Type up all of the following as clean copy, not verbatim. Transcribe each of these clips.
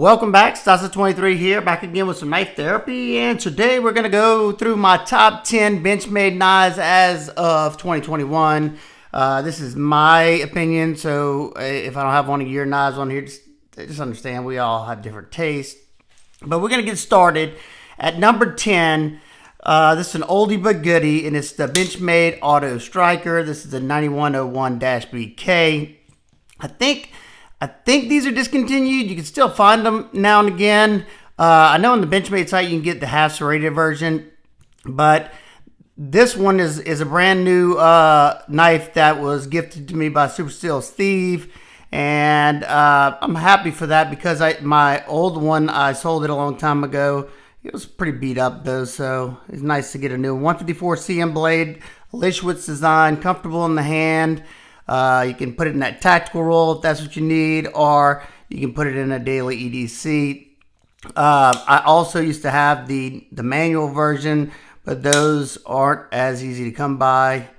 Welcome back, Stassa 23 here, back again with some knife therapy, and today we're going to go through my top 10 Benchmade knives as of 2021. This is my opinion, so if I don't have one of your knives on here, just understand we all have different tastes. But we're going to get started at number 10. This is an oldie but goodie, and it's the Benchmade Auto Stryker. This is the 9101-BK. I think these are discontinued. You can still find them now and again. I know on the Benchmade site you can get the half serrated version, but this one is a brand new knife that was gifted to me by Super Steel Steve, and I'm happy for that because my old one, I sold it a long time ago. It was pretty beat up though, so it's nice to get a new 154 cm blade, Lischwitz design, comfortable in the hand. You can put it in that tactical roll if that's what you need, or you can put it in a daily EDC. I also used to have the manual version, but those aren't as easy to come by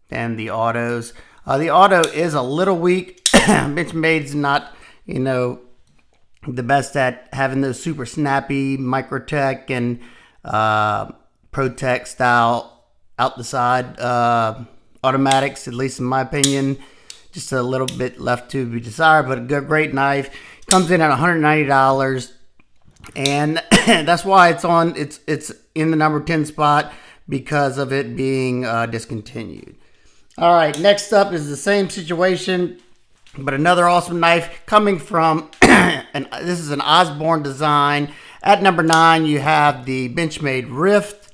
than the autos. The auto is a little weak. Benchmade's not, the best at having those super snappy Microtech and ProTech style out the side automatics, at least in my opinion. Just a little bit left to be desired, but a great knife. Comes in at $190, and that's why it's in the number 10 spot, because of it being discontinued. All right, next up is the same situation, but another awesome knife coming from and this is an Osborne design. At number 9, you have the Benchmade Rift.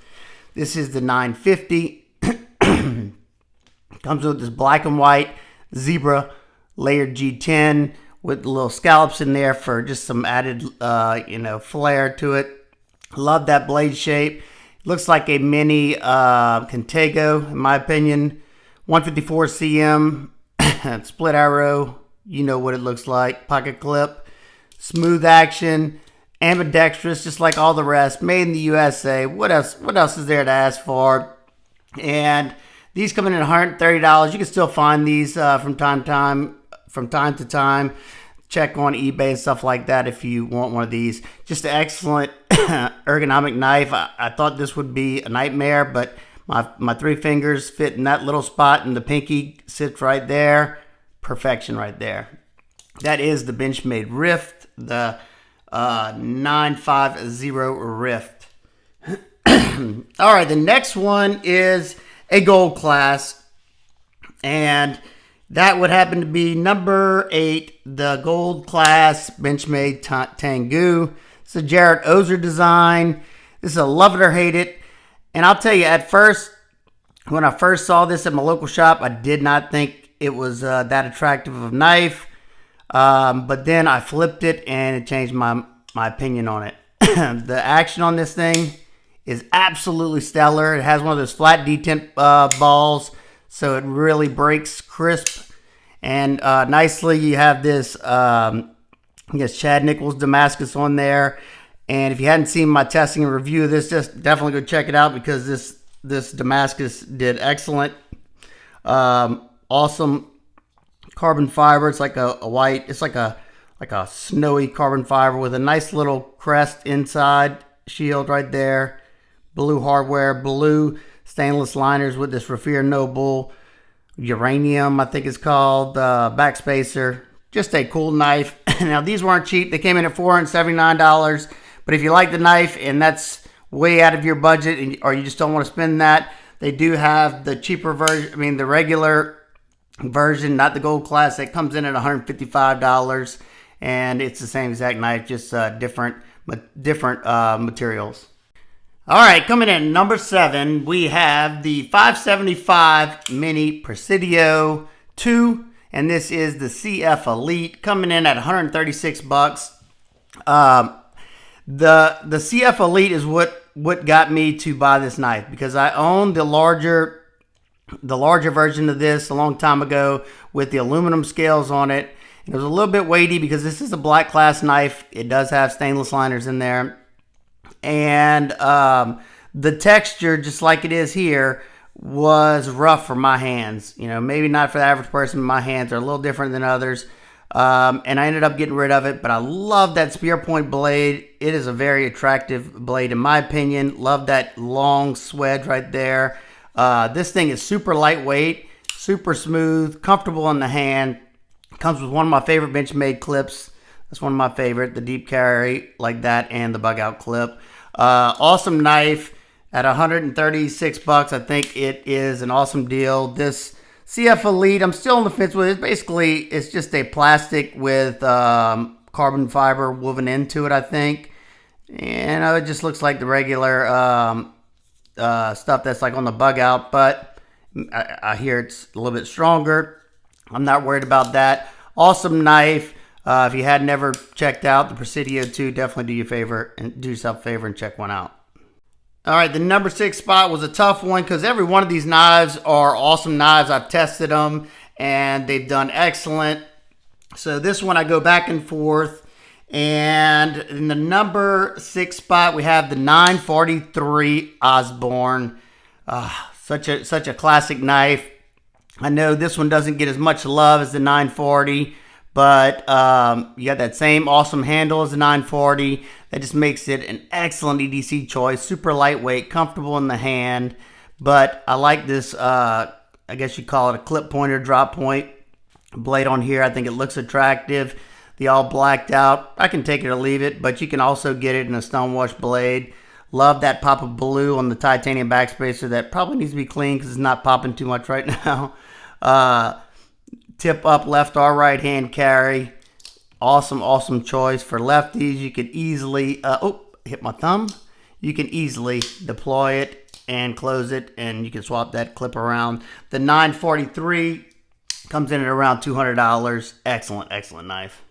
This is the 950. Comes with this black and white zebra layered G10 with little scallops in there for just some added, flair to it. Love that blade shape. Looks like a mini Contago, in my opinion. 154 cm, split arrow. You know what it looks like. Pocket clip, smooth action, ambidextrous, just like all the rest. Made in the USA. What else? What else is there to ask for? And these come in at $130. You can still find these from time to time. Check on eBay and stuff like that if you want one of these. Just an excellent ergonomic knife. I thought this would be a nightmare, but my 3 fingers fit in that little spot, and the pinky sits right there. Perfection right there. That is the Benchmade Rift, the 950 Rift. All right, the next one is a gold class, and that would happen to be number 8, the gold class Benchmade Tengu. It's a Jared Ozer design. This is a love it or hate it, and I'll tell you, at first, when I first saw this at my local shop, I did not think it was that attractive of a knife, but then I flipped it and it changed my opinion on it. The action on this thing is absolutely stellar. It has one of those flat detent balls, so it really breaks crisp. And nicely, you have this, I guess, Chad Nichols Damascus on there. And if you hadn't seen my testing and review of this, just definitely go check it out, because this Damascus did excellent. Awesome carbon fiber. It's like a white. It's like a snowy carbon fiber with a nice little crest inside shield right there. Blue hardware, blue stainless liners with this Raffir Noble uranium, I think it's called, backspacer. Just a cool knife. Now, these weren't cheap. They came in at $479. But if you like the knife and that's way out of your budget, or you just don't want to spend that, they do have the cheaper version, the regular version, not the gold class, that comes in at $155. And it's the same exact knife, just different materials. All right, coming in at number 7, we have the 575 Mini Presidio 2, and this is the CF Elite, coming in at $136. The CF Elite is what got me to buy this knife, because I owned the larger version of this a long time ago with the aluminum scales on it. It was a little bit weighty because this is a black class knife. It does have stainless liners in there. And the texture, just like it is here, was rough for my hands. Maybe not for the average person, but my hands are a little different than others. and I ended up getting rid of it, but I love that spear point blade. It is a very attractive blade in my opinion. Love that long swedge right there. This thing is super lightweight, super smooth, comfortable in the hand. Comes with one of my favorite Benchmade clips. That's one of my favorite, the deep carry like that, and the bug out clip. Awesome knife at 136 bucks. I think it is an awesome deal. This CF Elite, I'm still on the fence with it. Basically, it's just a plastic with carbon fiber woven into it, I think. And it just looks like the regular stuff that's like on the bug out, but I hear it's a little bit stronger. I'm not worried about that. Awesome knife. If you had never checked out the Presidio 2, definitely do yourself a favor and check one out. All right, the number 6 spot was a tough one because every one of these knives are awesome knives. I've tested them and they've done excellent. So this one I go back and forth. And in the number 6 spot, we have the 943 Osborne. Such a classic knife. I know this one doesn't get as much love as the 940, but you got that same awesome handle as the 940. That just makes it an excellent EDC choice. Super lightweight, comfortable in the hand. But I like this, I guess you call it a clip pointer, drop point blade on here. I think it looks attractive. The all blacked out. I can take it or leave it, but you can also get it in a stonewash blade. Love that pop of blue on the titanium backspacer. That probably needs to be clean because it's not popping too much right now. Tip up left or right hand carry. Awesome choice for lefties. You could easily, hit my thumb. You can easily deploy it and close it, and you can swap that clip around. The 943 comes in at around $200. Excellent knife.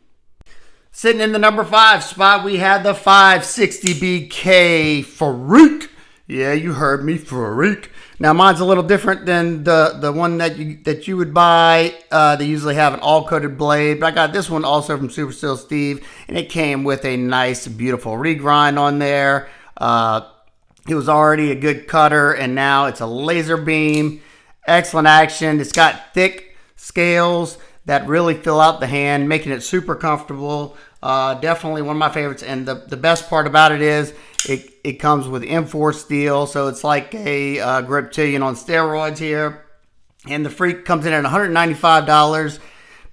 Sitting in the number 5 spot, we have the 560BK Freak. Yeah, you heard me, Freak. Now mine's a little different than the one that you would buy. They usually have an all-coated blade, but I got this one also from Super Steel Steve, and it came with a nice, beautiful regrind on there. It was already a good cutter, and now it's a laser beam. Excellent action. It's got thick scales that really fill out the hand, making it super comfortable. Definitely one of my favorites, and the best part about it is it comes with M4 steel, so it's like a Griptilian on steroids here. And the Freak comes in at $195.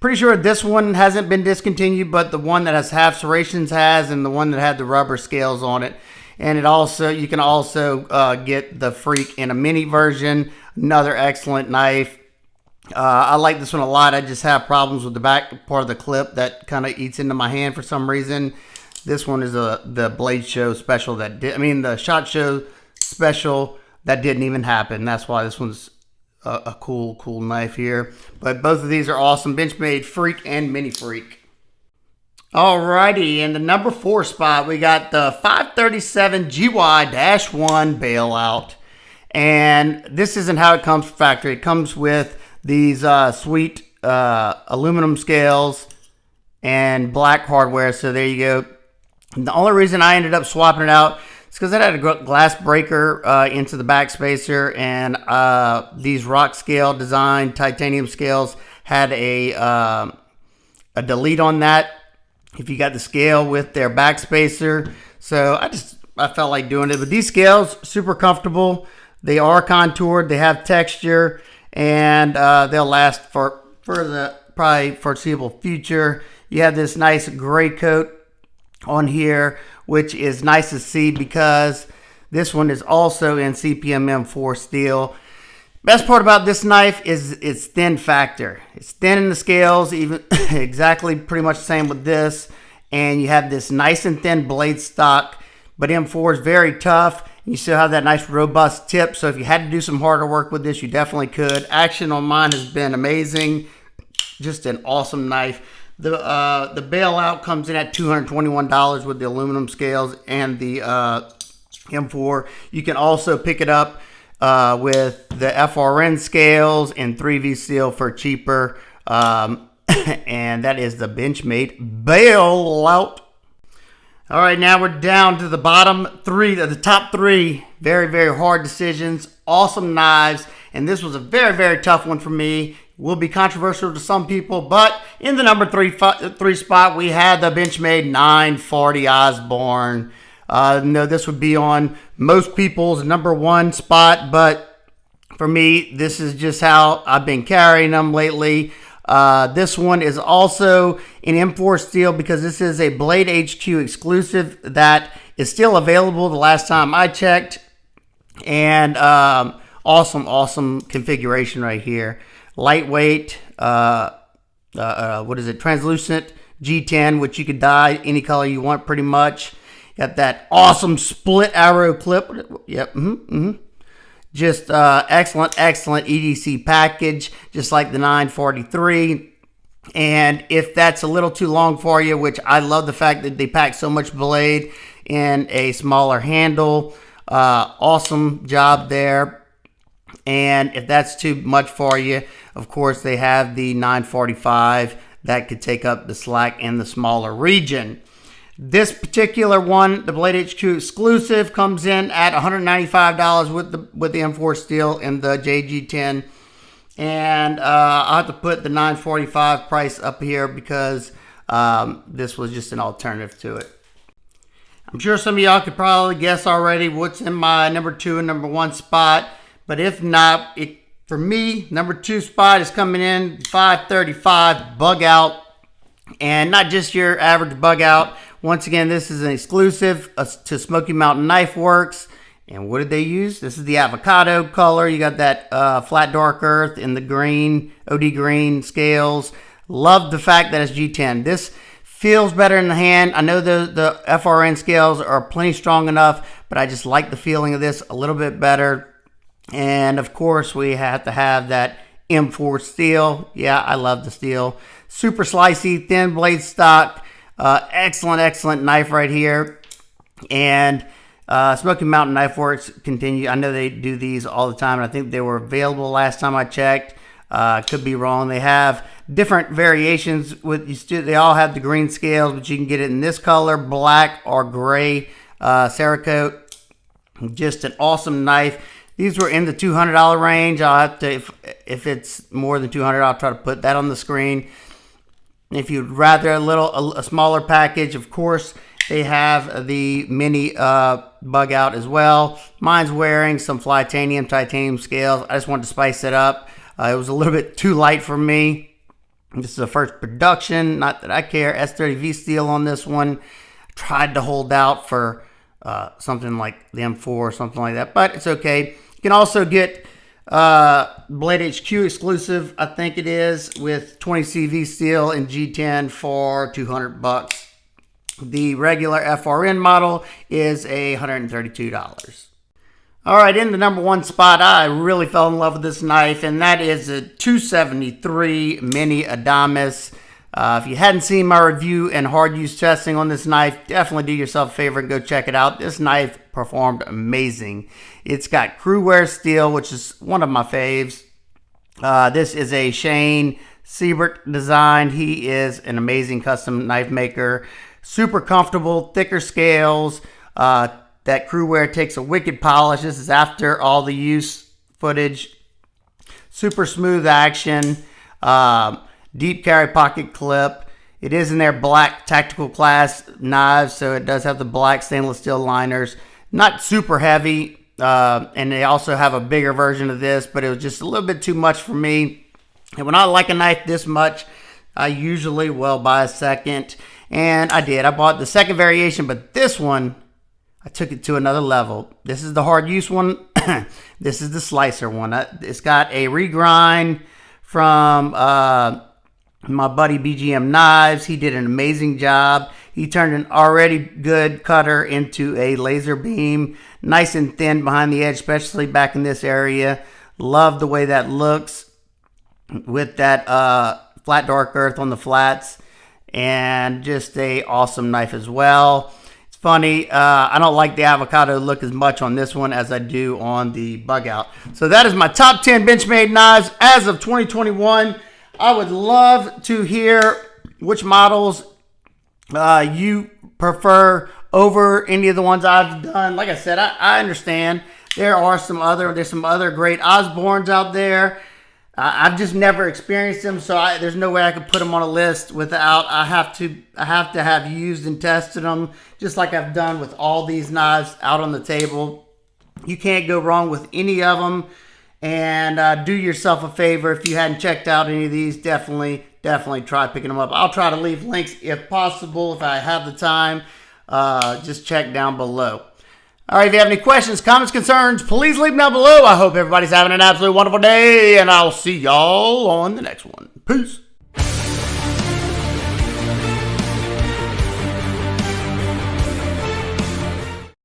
Pretty sure this one hasn't been discontinued, but the one that has half serrations has, and the one that had the rubber scales on it. And you can also get the Freak in a mini version. Another excellent knife. I like this one a lot. I just have problems with the back part of the clip that kind of eats into my hand for some reason. This one is the Blade Show special the SHOT Show special that didn't even happen. That's why this one's a cool knife here. But both of these are awesome. Benchmade Freak and Mini Freak. Alrighty, in the number 4 spot, we got the 537 GY-1 Bailout. And this isn't how it comes from factory. It comes with these sweet aluminum scales and black hardware. So there you go. And the only reason I ended up swapping it out is because it had a glass breaker into the backspacer, and these rock scale design titanium scales had a delete on that if you got the scale with their backspacer. So I felt like doing it. But these scales, super comfortable. They are contoured. They have texture. And they'll last for the probably foreseeable future. You have this nice gray coat on here, which is nice to see because this one is also in CPM M4 steel. Best part about this knife is its thin factor. It's thin in the scales, even exactly pretty much the same with this. And you have this nice and thin blade stock, but M4 is very tough. You still have that nice robust tip, so if you had to do some harder work with this, you definitely could. Action on mine has been amazing. Just an awesome knife. The Bailout comes in at $221 with the aluminum scales and the M4. You can also pick it up with the FRN scales and 3V steel for cheaper. And that is the Benchmade Bailout. All right, now we're down to the the top 3 very hard decisions. Awesome knives, and this was a very tough one for me. will be controversial to some people, but in the number three spot, we had the Benchmade 940 Osborne. No, this would be on most people's number one spot, but for me, this is just how I've been carrying them lately. This one is also an M4 steel because this is a Blade HQ exclusive that is still available the last time I checked. And awesome configuration right here. Lightweight, what is it? Translucent G10, which you could dye any color you want pretty much. Got that awesome split arrow clip. Yep. Just excellent EDC package, just like the 943. And if that's a little too long for you, which I love the fact that they pack so much blade in a smaller handle, awesome job there. And if that's too much for you, of course, they have the 945 that could take up the slack in the smaller region. This particular one, the Blade HQ exclusive, comes in at $195 with the M4 steel and the JG10. And I'll have to put the 945 price up here because this was just an alternative to it. I'm sure some of y'all could probably guess already what's in my number 2 and number 1 spot. But if not, for me, number 2 spot is coming in 535 Bug Out. And not just your average Bug Out. Once again, this is an exclusive to Smoky Mountain Knife Works. And what did they use? This is the avocado color. You got that flat dark earth in the green, OD green scales. Love the fact that it's G10. This feels better in the hand. I know the FRN scales are plenty strong enough, but I just like the feeling of this a little bit better. And of course, we have to have that M4 steel. Yeah, I love the steel. Super slicey, thin blade stock. Excellent knife right here. And Smoky Mountain Knife Works continue. I know they do these all the time, and I think they were available last time I checked. Could be wrong. They have different variations. They all have the green scales, but you can get it in this color, black or gray Cerakote. Just an awesome knife. These were in the $200 range. I'll have to, if it's more than $200, I'll try to put that on the screen. If you'd rather a smaller package, of course, they have the mini Bug Out as well. Mine's wearing some titanium scales. I just wanted to spice it up. It was a little bit too light for me. This is the first production. Not that I care. S30V steel on this one. Tried to hold out for something like the M4 or something like that, but it's okay. You can also get Blade HQ exclusive, I think it is, with 20 CV steel and G10 for $200. The regular FRN model is $132. All right, in the number 1 spot, I really fell in love with this knife, and that is a 273 Mini Adamas. If you hadn't seen my review and hard use testing on this knife, definitely do yourself a favor and go check it out. This knife performed amazing. It's got crew wear steel, which is one of my faves. This is a Shane Siebert design. He is an amazing custom knife maker. Super comfortable, thicker scales. That crew wear takes a wicked polish. This is after all the use footage. Super smooth action. Deep carry pocket clip. It is in their black tactical class knives, so it does have the black stainless steel liners. Not super heavy, and they also have a bigger version of this, but it was just a little bit too much for me. And when I like a knife this much, I usually will buy a second, and I did. I bought the second variation, but this one, I took it to another level. This is the hard use one. This is the slicer one. It's got a regrind from my buddy BGM Knives. He did an amazing job. He turned an already good cutter into a laser beam. Nice and thin behind the edge, especially back in this area. Love the way that looks with that flat dark earth on the flats. And just a awesome knife as well. It's funny, I don't like the avocado look as much on this one as I do on the Bug Out. So that is my top 10 Benchmade knives as of 2021. I would love to hear which models you prefer over any of the ones I've done. Like I said, I understand there's some other great Osbornes out there. I've just never experienced them, so there's no way I could put them on a list without I have to have used and tested them, just like I've done with all these knives out on the table. You can't go wrong with any of them. And do yourself a favor, if you hadn't checked out any of these, definitely try picking them up. I'll try to leave links if possible, if I have the time. Just check down below. All right, if you have any questions, comments, concerns, please leave them down below. I hope everybody's having an absolutely wonderful day, and I'll see y'all on the next one. Peace.